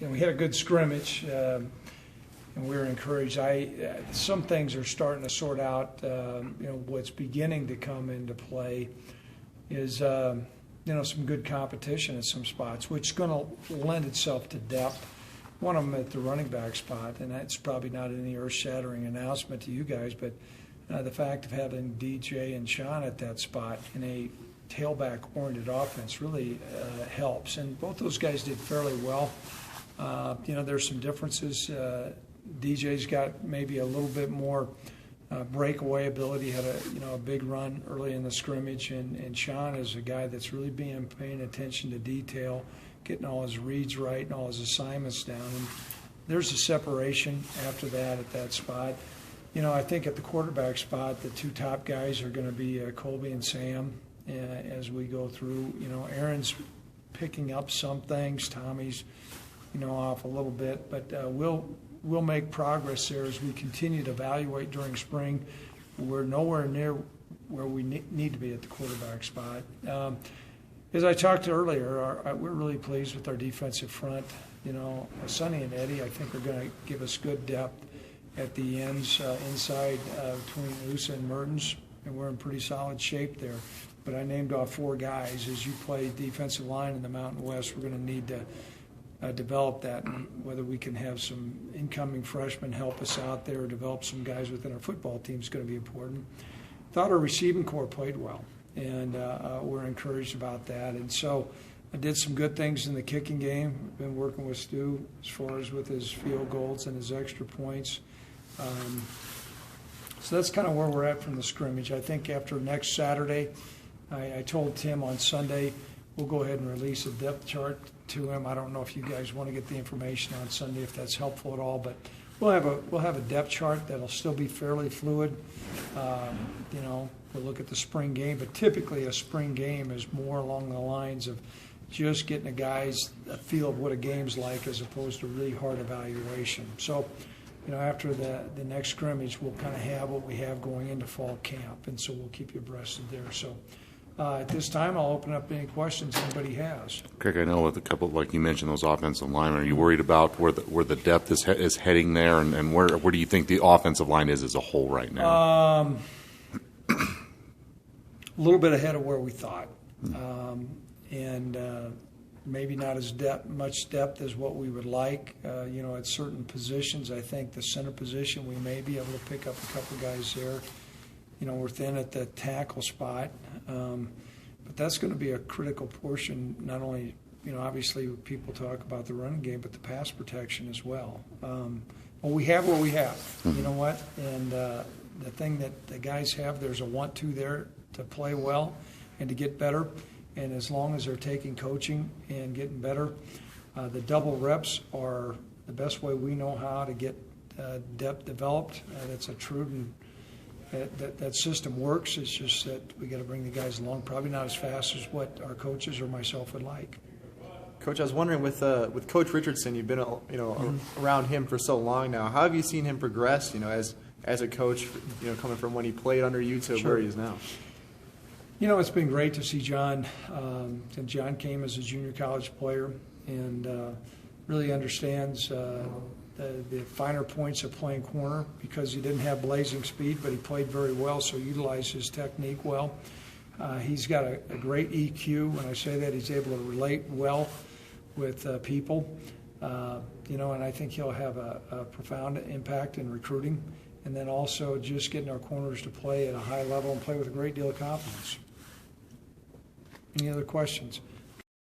we had a good scrimmage, and we were encouraged. Some things are starting to sort out. What's beginning to come into play is some good competition at some spots, which is going to lend itself to depth. One of them at the running back spot, and that's probably not any earth-shattering announcement to you guys, but the fact of having DJ and Sean at that spot in a tailback-oriented offense really helps. And both those guys did fairly well. There's some differences. DJ's got maybe a little bit more breakaway ability. Had a big run early in the scrimmage, and Sean is a guy that's really paying attention to detail, getting all his reads right and all his assignments down. And there's a separation after that at that spot. I think at the quarterback spot, the two top guys are going to be Colby and Sam as we go through. Aaron's picking up some things. Tommy's, off a little bit. But we'll make progress there as we continue to evaluate during spring. We're nowhere near where we need to be at the quarterback spot. As I talked earlier, we're really pleased with our defensive front. Sonny and Eddie, I think, are going to give us good depth at the ends inside between Usa and Mertens, and we're in pretty solid shape there. But I named off 4 guys. As you play defensive line in the Mountain West, we're going to need to develop that, and whether we can have some incoming freshmen help us out there or develop some guys within our football team is going to be important. Thought our receiving corps played well, and we're encouraged about that. And so I did some good things in the kicking game. I've been working with Stu as far as with his field goals and his extra points. So that's kind of where we're at from the scrimmage. I think after next Saturday, I told Tim on Sunday, we'll go ahead and release a depth chart to him. I don't know if you guys want to get the information on Sunday, if that's helpful at all, but we'll have a depth chart that'll still be fairly fluid. We'll look at the spring game, but typically a spring game is more along the lines of just getting the guys a feel of what a game's like as opposed to really hard evaluation. So, after the next scrimmage, we'll kind of have what we have going into fall camp, and so we'll keep you abreast of there. So at this time, I'll open up any questions anybody has. Craig, I know with a couple, like you mentioned, those offensive linemen, are you worried about where the depth is heading there, and where do you think the offensive line is as a whole right now? A little bit ahead of where we thought, and maybe not as much depth as what we would like. At certain positions, I think the center position, we may be able to pick up a couple guys there. We're thin at the tackle spot, but that's going to be a critical portion. Not only, obviously people talk about the running game, but the pass protection as well. Well, we have what we have. You know what? And the thing that the guys have, there's a want-to there to play well and to get better. And as long as they're taking coaching and getting better, the double reps are the best way we know how to get depth developed. That's a true and that system works. It's just that we got to bring the guys along, probably not as fast as what our coaches or myself would like. Coach, I was wondering with Coach Richardson, you've been around him for so long now. How have you seen him progress? As a coach, coming from when he played under you to where he is now. It's been great to see John. And John came as a junior college player and really understands the finer points of playing corner because he didn't have blazing speed, but he played very well, so utilized his technique well. He's got a great EQ. When I say that, he's able to relate well with people. And I think he'll have a profound impact in recruiting, and then also just getting our corners to play at a high level and play with a great deal of confidence. Any other questions?